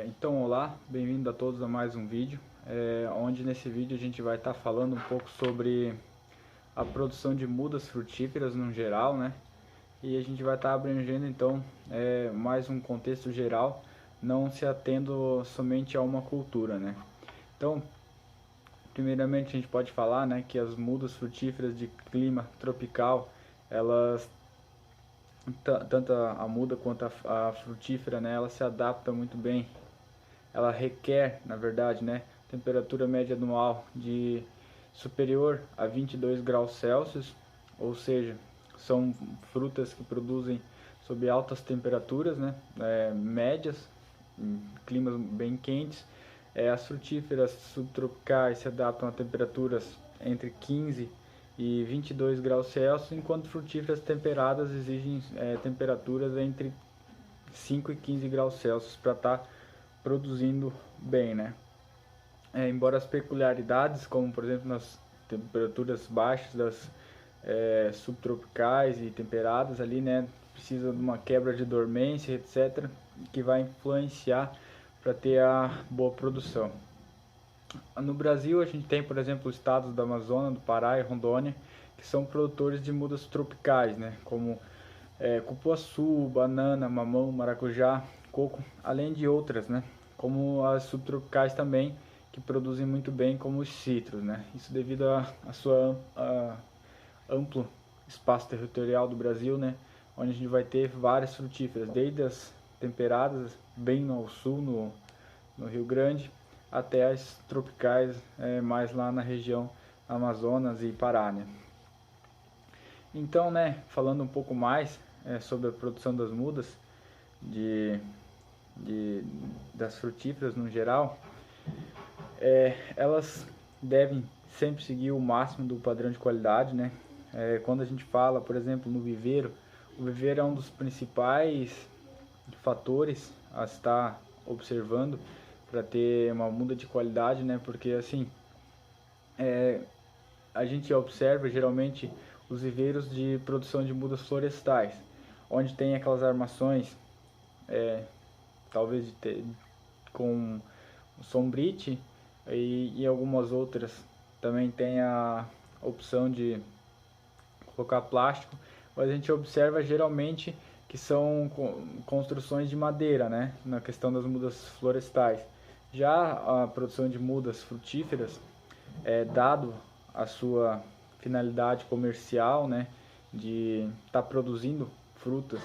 Então olá, bem-vindo a todos a mais um vídeo, onde nesse vídeo a gente vai estar falando um pouco sobre a produção de mudas frutíferas no geral, né? E a gente vai estar abrangendo então mais um contexto geral, não se atendo somente a uma cultura, né? Então, primeiramente a gente pode falar, né, que as mudas frutíferas de clima tropical, elas tanto a muda quanto a frutífera, né, ela se adapta muito bem. Ela requer, na verdade, né, temperatura média anual de superior a 22 graus Celsius, ou seja, são frutas que produzem sob altas temperaturas, né, médias, em climas bem quentes. As frutíferas subtropicais se adaptam a temperaturas entre 15 e 22 graus Celsius, enquanto frutíferas temperadas exigem temperaturas entre 5 e 15 graus Celsius para estar produzindo bem, né? Embora as peculiaridades, como por exemplo nas temperaturas baixas das subtropicais e temperadas ali, né, precisa de uma quebra de dormência, etc, que vai influenciar para ter a boa produção. No Brasil a gente tem, por exemplo, os estados do Amazonas, do Pará e Rondônia, que são produtores de mudas tropicais, né, como cupuaçu, banana, mamão, maracujá, coco, além de outras, né, como as subtropicais também, que produzem muito bem, como os citros, né. Isso devido a sua amplo espaço territorial do Brasil, né, onde a gente vai ter várias frutíferas, desde as temperadas bem ao sul, no Rio Grande, até as tropicais mais lá na região Amazonas e Pará, né. Então, né, falando um pouco mais sobre a produção das mudas, de, de, das frutíferas no geral, elas devem sempre seguir o máximo do padrão de qualidade, né? Quando a gente fala, por exemplo, no viveiro, o viveiro é um dos principais fatores a estar observando para ter uma muda de qualidade, né? Porque assim, a gente observa geralmente os viveiros de produção de mudas florestais, onde tem aquelas armações, talvez com sombrite e algumas outras também tem a opção de colocar plástico, mas a gente observa geralmente que são construções de madeira, né, na questão das mudas florestais. Já a produção de mudas frutíferas, dado a sua finalidade comercial, né, de estar produzindo frutas,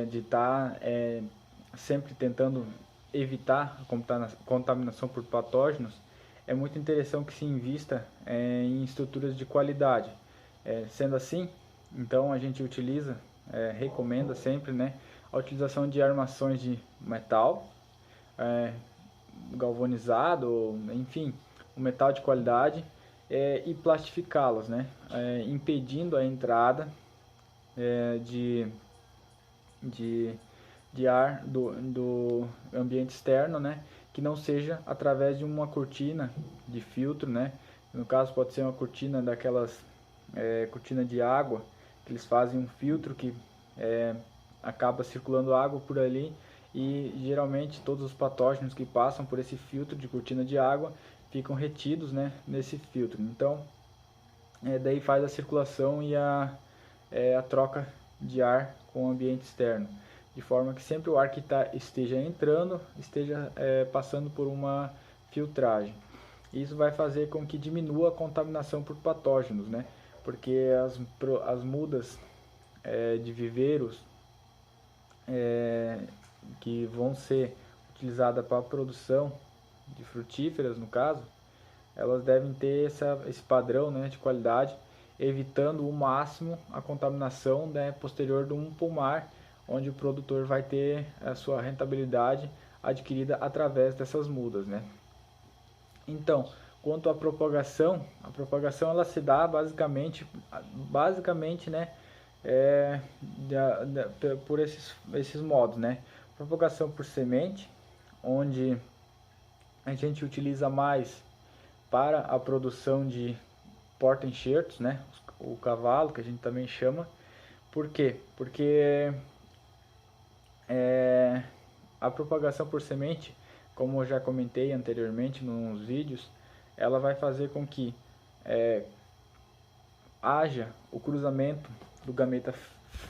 de estar sempre tentando evitar a contaminação por patógenos, é muito interessante que se invista em estruturas de qualidade. Sendo assim, então a gente utiliza, recomenda sempre, né, a utilização de armações de metal, é, galvanizado, enfim, um metal de qualidade, e plastificá-los, né, impedindo a entrada de, de, de ar do ambiente externo, né, que não seja através de uma cortina de filtro, né, no caso pode ser uma cortina daquelas cortina de água, que eles fazem um filtro que acaba circulando água por ali e geralmente todos os patógenos que passam por esse filtro de cortina de água ficam retidos, né, nesse filtro. Então, daí faz a circulação e a troca de ar com o ambiente externo, de forma que sempre o ar que esteja entrando esteja passando por uma filtragem. Isso vai fazer com que diminua a contaminação por patógenos, né? Porque as mudas de viveiros que vão ser utilizadas para a produção de frutíferas, no caso, elas devem ter esse padrão, né, de qualidade, evitando o máximo a contaminação, né, posterior de um pomar, onde o produtor vai ter a sua rentabilidade adquirida através dessas mudas, né. Então, quanto à propagação, a propagação ela se dá basicamente, né, por esses modos, né. Propagação por semente, onde a gente utiliza mais para a produção de porta-enxertos, né, o cavalo, que a gente também chama. Por quê? Porque A propagação por semente, como eu já comentei anteriormente nos vídeos, ela vai fazer com que haja o cruzamento do gameta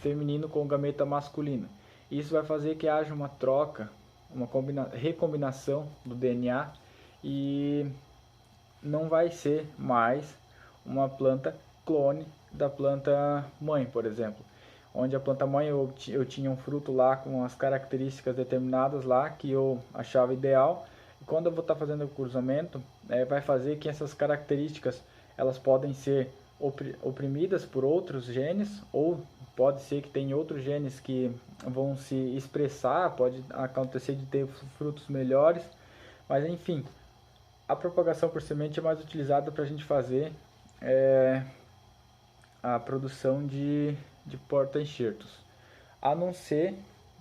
feminino com o gameta masculino. Isso vai fazer que haja uma troca, uma recombinação do DNA e não vai ser mais uma planta clone da planta mãe, por exemplo. Onde a planta mãe eu tinha um fruto lá com as características determinadas lá que eu achava ideal. E quando eu vou estar fazendo o cruzamento, vai fazer que essas características elas podem ser oprimidas por outros genes, ou pode ser que tenha outros genes que vão se expressar, pode acontecer de ter frutos melhores, mas enfim, a propagação por semente é mais utilizada para a gente fazer a produção de porta-enxertos, a não ser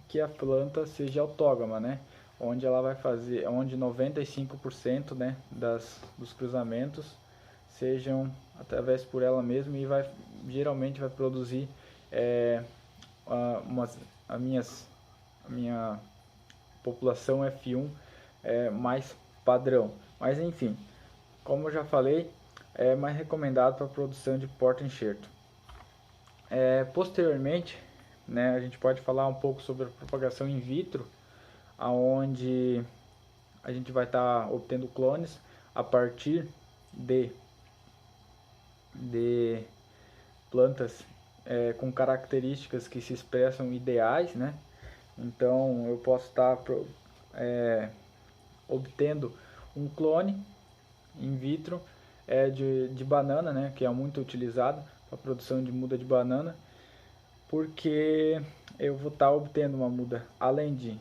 que a planta seja autógama, né? Onde ela vai fazer, onde 95%, né, dos cruzamentos sejam através por ela mesma e geralmente vai produzir a minha população F1 mais padrão. Mas enfim, como eu já falei, é mais recomendado para a produção de porta-enxerto. Posteriormente, né, a gente pode falar um pouco sobre a propagação in vitro, aonde a gente vai estar obtendo clones a partir de plantas com características que se expressam ideais, né? Então eu posso estar obtendo um clone in vitro de banana, né? Que é muito utilizado para a produção de muda de banana, porque eu vou estar obtendo uma muda além de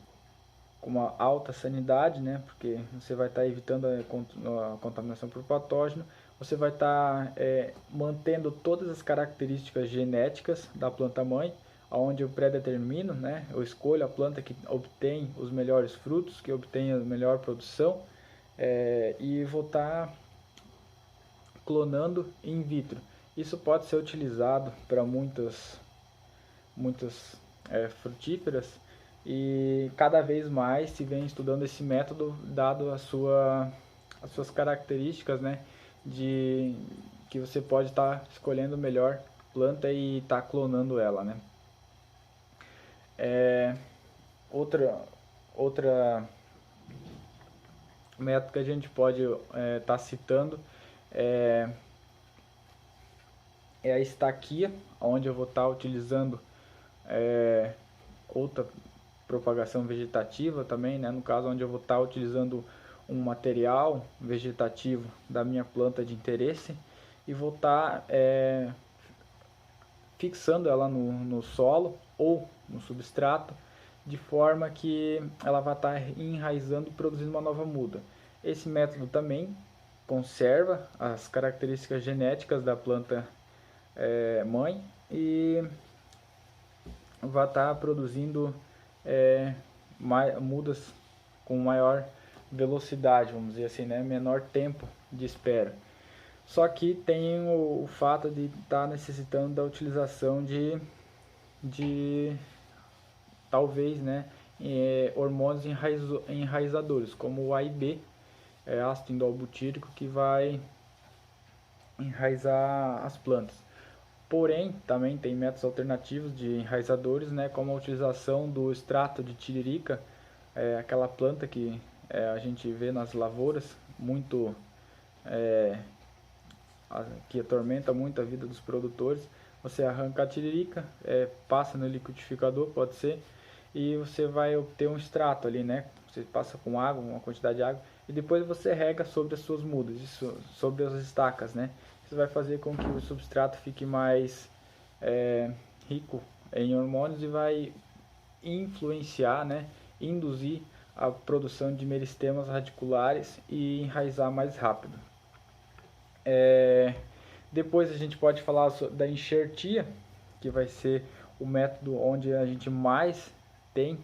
com uma alta sanidade, né? Porque você vai estar evitando a contaminação por patógeno, você vai estar mantendo todas as características genéticas da planta mãe, onde eu predetermino, né? Eu escolho a planta que obtém os melhores frutos, que obtém a melhor produção, e vou estar clonando in vitro. Isso pode ser utilizado para muitas frutíferas, e cada vez mais se vem estudando esse método dado as suas características, né, de que você pode estar escolhendo a melhor planta e estar clonando ela, né. Outra método que a gente pode estar citando é a estaquia, onde eu vou estar utilizando outra propagação vegetativa também, né? No caso, onde eu vou estar utilizando um material vegetativo da minha planta de interesse e vou estar fixando ela no solo ou no substrato, de forma que ela vai estar enraizando e produzindo uma nova muda. Esse método também conserva as características genéticas da planta mãe e vai estar produzindo mudas com maior velocidade, vamos dizer assim, né? Menor tempo de espera. Só que tem o fato de estar necessitando da utilização de talvez, né, hormônios enraizadores, como o AIB, ácido indolbutírico, que vai enraizar as plantas. Porém, também tem métodos alternativos de enraizadores, né, como a utilização do extrato de tiririca, aquela planta que a gente vê nas lavouras, muito que atormenta muito a vida dos produtores. Você arranca a tiririca, passa no liquidificador, pode ser, e você vai obter um extrato ali, né? Você passa com água, uma quantidade de água, e depois você rega sobre as suas mudas, sobre as estacas, né? Isso vai fazer com que o substrato fique mais rico em hormônios e vai influenciar, né? Induzir a produção de meristemas radiculares e enraizar mais rápido. Depois a gente pode falar da enxertia, que vai ser o método onde a gente mais tem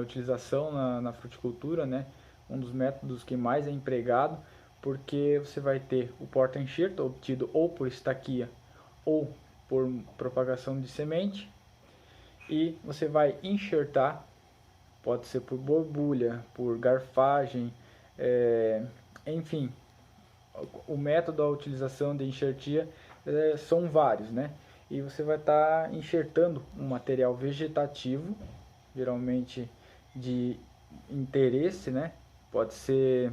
utilização na fruticultura, né? Um dos métodos que mais é empregado, porque você vai ter o porta-enxerto obtido ou por estaquia ou por propagação de semente, e você vai enxertar pode ser por borbulha, por garfagem, enfim, o método da utilização de enxertia são vários, né? E você vai estar enxertando um material vegetativo, geralmente de interesse, né? Pode ser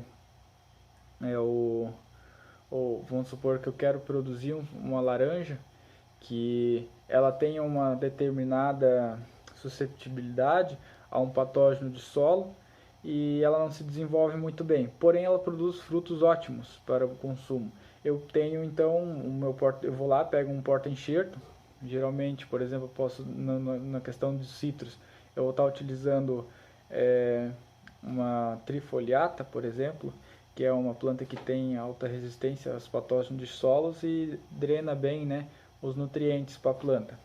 vamos supor que eu quero produzir uma laranja que ela tenha uma determinada suscetibilidade a um patógeno de solo e ela não se desenvolve muito bem, porém ela produz frutos ótimos para o consumo. Eu tenho então eu vou lá, pego um porta-enxerto, geralmente, por exemplo, eu posso na questão de citros, eu vou estar utilizando uma trifoliata, por exemplo, que é uma planta que tem alta resistência aos patógenos de solos e drena bem, né, os nutrientes para a planta.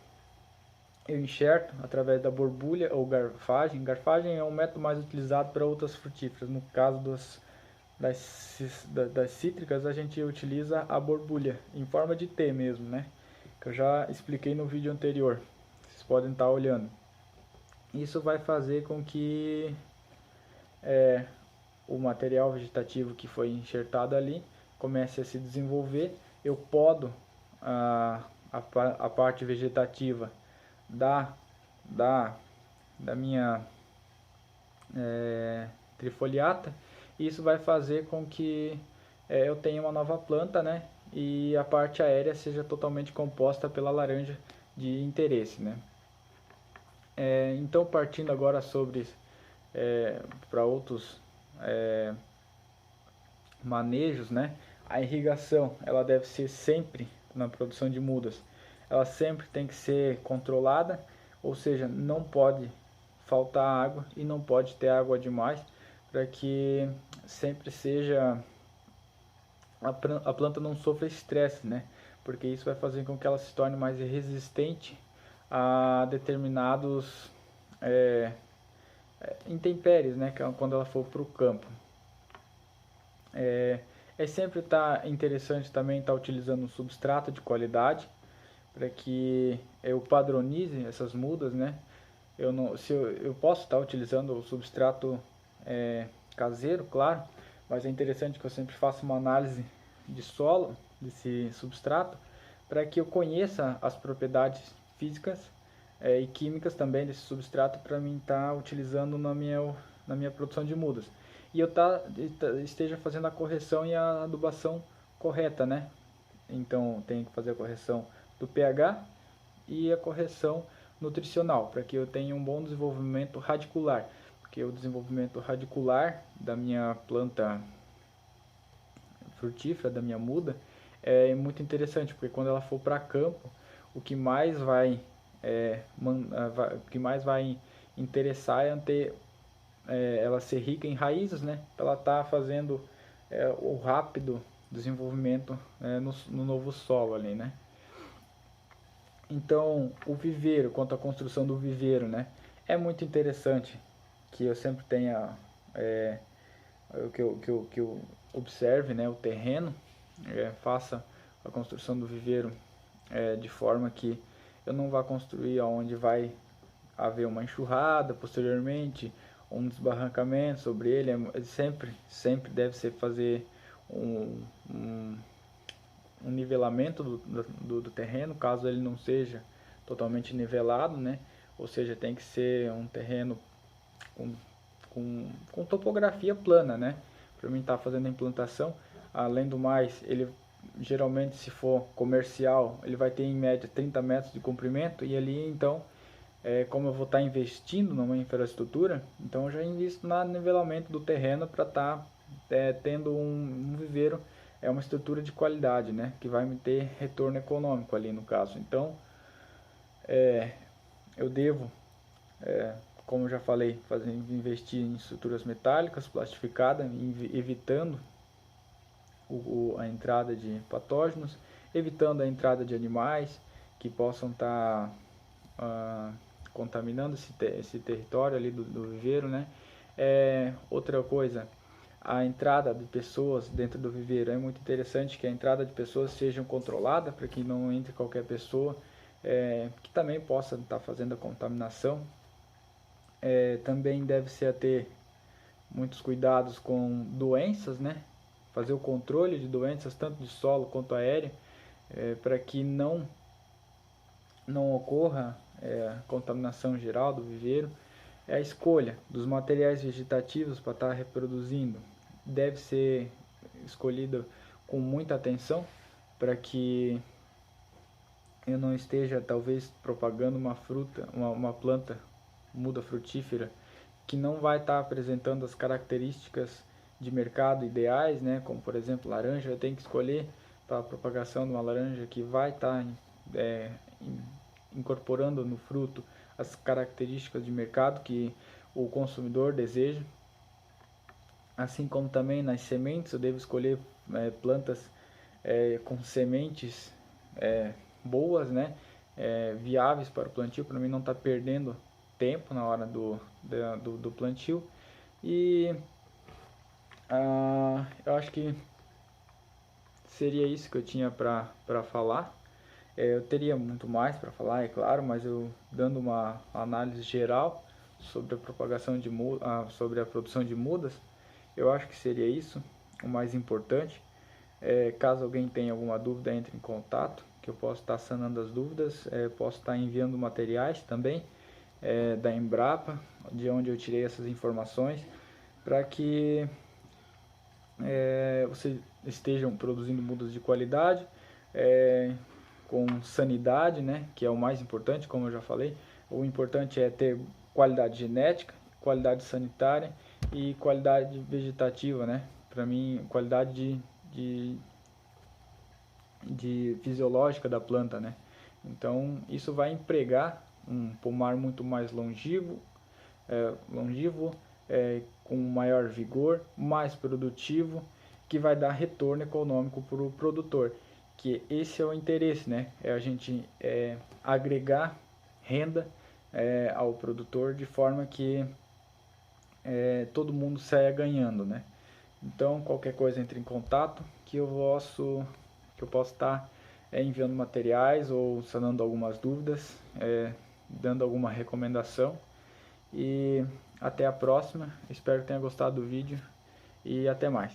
Eu enxerto através da borbulha ou garfagem. Garfagem é um método mais utilizado para outras frutíferas. No caso das cítricas, a gente utiliza a borbulha, em forma de T mesmo, né? Que eu já expliquei no vídeo anterior. Vocês podem estar olhando. Isso vai fazer com que o material vegetativo que foi enxertado ali comece a se desenvolver. Eu podo a parte vegetativa da minha trifoliata, e isso vai fazer com que eu tenha uma nova planta, né? E a parte aérea seja totalmente composta pela laranja de interesse, né? Então, partindo agora sobre para outros manejos, né? A irrigação, ela deve ser sempre, na produção de mudas, ela sempre tem que ser controlada, ou seja, não pode faltar água e não pode ter água demais, para que sempre seja a planta não sofra estresse, né? Porque isso vai fazer com que ela se torne mais resistente a determinados intempéries, né? Quando ela for para o campo. Sempre interessante também estar utilizando um substrato de qualidade para que eu padronize essas mudas, né? Eu posso estar utilizando o substrato caseiro, claro, mas é interessante que eu sempre faça uma análise de solo desse substrato para que eu conheça as propriedades físicas e químicas também desse substrato para mim estar utilizando na minha produção de mudas. E eu esteja fazendo a correção e a adubação correta, né? Então tenho que fazer a correção do pH e a correção nutricional para que eu tenha um bom desenvolvimento radicular, porque o desenvolvimento radicular da minha planta frutífera, da minha muda, é muito interessante, porque quando ela for para campo, o que mais vai interessar é ter ela ser rica em raízes, né? Para ela estar fazendo o rápido desenvolvimento no novo solo ali, né? Então, o viveiro, quanto à construção do viveiro, né? É muito interessante que eu sempre tenha que eu observe, né, o terreno, faça a construção do viveiro de forma que eu não vá construir onde vai haver uma enxurrada posteriormente, um desbarrancamento sobre ele. Sempre deve ser fazer um nivelamento do terreno, caso ele não seja totalmente nivelado, né? Ou seja, tem que ser um terreno com topografia plana, né? Para mim estar fazendo a implantação. Além do mais, ele geralmente, se for comercial, ele vai ter em média 30 metros de comprimento, e ali então, como eu vou estar investindo numa infraestrutura, então eu já invisto no nivelamento do terreno para estar tendo um viveiro, uma estrutura de qualidade, né? Que vai me ter retorno econômico ali no caso. Então, eu devo, como eu já falei, investir em estruturas metálicas, plastificadas, evitando a entrada de patógenos, evitando a entrada de animais que possam estar contaminando esse território ali do viveiro, né? Outra coisa, a entrada de pessoas dentro do viveiro, é muito interessante que a entrada de pessoas seja controlada para que não entre qualquer pessoa que também possa estar fazendo a contaminação Também deve-se ter muitos cuidados com doenças, né? Fazer o controle de doenças tanto de solo quanto aérea, para que não ocorra contaminação geral do viveiro. A escolha dos materiais vegetativos para estar reproduzindo deve ser escolhida com muita atenção, para que eu não esteja talvez propagando uma planta muda frutífera que não vai estar apresentando as características de mercado ideais, né? Como por exemplo laranja, eu tenho que escolher para a propagação de uma laranja que vai estar incorporando no fruto as características de mercado que o consumidor deseja. Assim como também nas sementes, eu devo escolher plantas com sementes boas, né? Viáveis para o plantio, para mim não estar perdendo tempo na hora do plantio. E eu acho que seria isso que eu tinha para falar. Eu teria muito mais para falar, é claro, mas eu dando uma análise geral sobre a propagação de sobre a produção de mudas, eu acho que seria isso o mais importante. Caso alguém tenha alguma dúvida, entre em contato, que eu posso estar sanando as dúvidas. Posso estar enviando materiais também da Embrapa, de onde eu tirei essas informações, para que vocês estejam produzindo mudas de qualidade, com sanidade, né, que é o mais importante, como eu já falei. O importante é ter qualidade genética, qualidade sanitária e qualidade vegetativa, né? Para mim, qualidade de fisiológica da planta, né? Então, isso vai empregar um pomar muito mais longevo, com maior vigor, mais produtivo, que vai dar retorno econômico para o produtor. Que esse é o interesse, né? É a gente agregar renda ao produtor de forma que todo mundo saia ganhando, né? Então, qualquer coisa, entre em contato que eu posso estar enviando materiais ou sanando algumas dúvidas, dando alguma recomendação. E até a próxima. Espero que tenha gostado do vídeo e até mais.